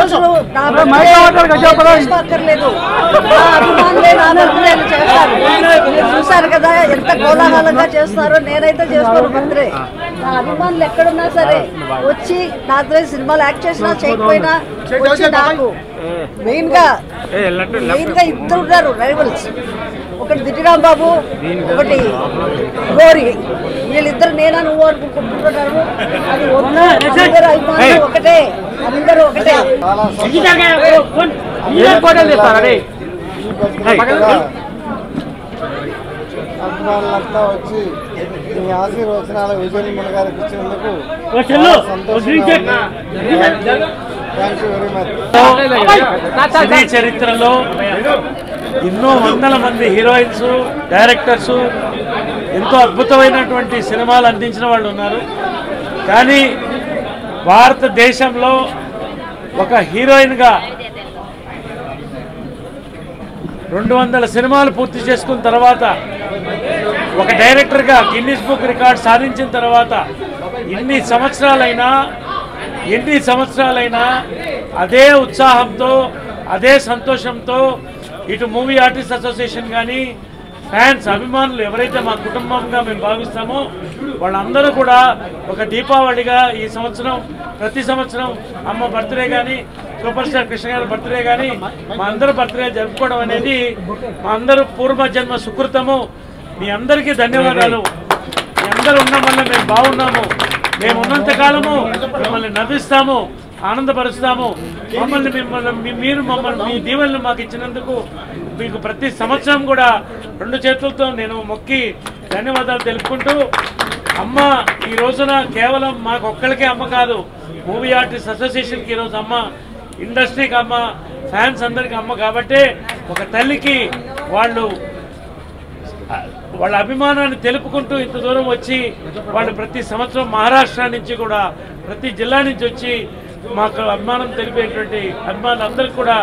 రోజులు చేసుకోక్కర్లేదు, అభిమానులే నా బర్త్డే చేస్తారు. మీరు చూసారు కదా ఎంత కోలాహలంగా చేస్తారో. నేనైతే చేసుకోను బర్త్డే. నా అభిమానులు ఎక్కడున్నా సరే వచ్చి నాతో సినిమాలు యాక్ట్ చేసినా చేయకపోయినా వచ్చి నాకు మెయిన్ గా ఇద్దరు ఉన్నారు రైవల్స్. ఒకటి దిట్టిరామ్ బాబు, ఒకటి గోరి. వీళ్ళిద్దరు నేనా నువ్వు అనుకుంటున్నారు. అది అందరూ అభిమానులు ఒకటే, అందరూ ఒకటే. అభిమానులంతా వచ్చి మీ ఆశీర్వచనాలు విజయనిర్మల గారికి ఇచ్చినందుకు సినీ చరిత్రలో ఎన్నో వందల మంది హీరోయిన్స్, డైరెక్టర్స్ ఎంతో అద్భుతమైనటువంటి సినిమాలు అందించిన వాళ్ళు ఉన్నారు. కానీ భారతదేశంలో ఒక హీరోయిన్గా 200 సినిమాలు పూర్తి చేసుకున్న తర్వాత, ఒక డైరెక్టర్గా గిన్నిస్ బుక్ రికార్డ్ సాధించిన తర్వాత ఎన్ని సంవత్సరాలైనా అదే ఉత్సాహంతో, అదే సంతోషంతో ఇటు మూవీ ఆర్టిస్ట్ అసోసియేషన్ కానీ ఫ్యాన్స్, అభిమానులు ఎవరైతే మా కుటుంబంగా మేము భావిస్తామో వాళ్ళందరూ కూడా ఒక దీపావళిగా ఈ సంవత్సరం, ప్రతి సంవత్సరం అమ్మ బర్త్డే కానీ, సూపర్ స్టార్ కృష్ణ గారి బర్త్డే కానీ మా అందరూ బర్త్డే జరుపుకోవడం అనేది మా అందరూ పూర్వజన్మ సుకృతము. మీ అందరికీ ధన్యవాదాలు. మీ అందరూ ఉండడం వల్ల మేము బాగున్నాము. మేము ఉన్నంతకాలము మిమ్మల్ని నవ్విస్తాము, ఆనందపరుస్తాము. మీరు మమ్మల్ని మీ దీవెనలు మాకు ఇచ్చినందుకు మీకు ప్రతి సంవత్సరం కూడా 2 చేతులతో నేను మొక్కి ధన్యవాదాలు తెలుపుకుంటూ, అమ్మ ఈ రోజున కేవలం మాకు ఒక్కరికే అమ్మ కాదు, మూవీ ఆర్టిస్ట్ అసోసియేషన్కి ఈరోజు అమ్మ, ఇండస్ట్రీకి అమ్మ, ఫ్యాన్స్ అందరికీ అమ్మ. కాబట్టే ఒక తల్లికి వాళ్ళ అభిమానాన్ని తెలుపుకుంటూ ఇంత దూరం వచ్చి వాళ్ళు ప్రతి సంవత్సరం మహారాష్ట్ర నుంచి కూడా, ప్రతి జిల్లా నుంచి వచ్చి మాకు అభిమానం తెలిపేటువంటి అభిమానులందరికీ కూడా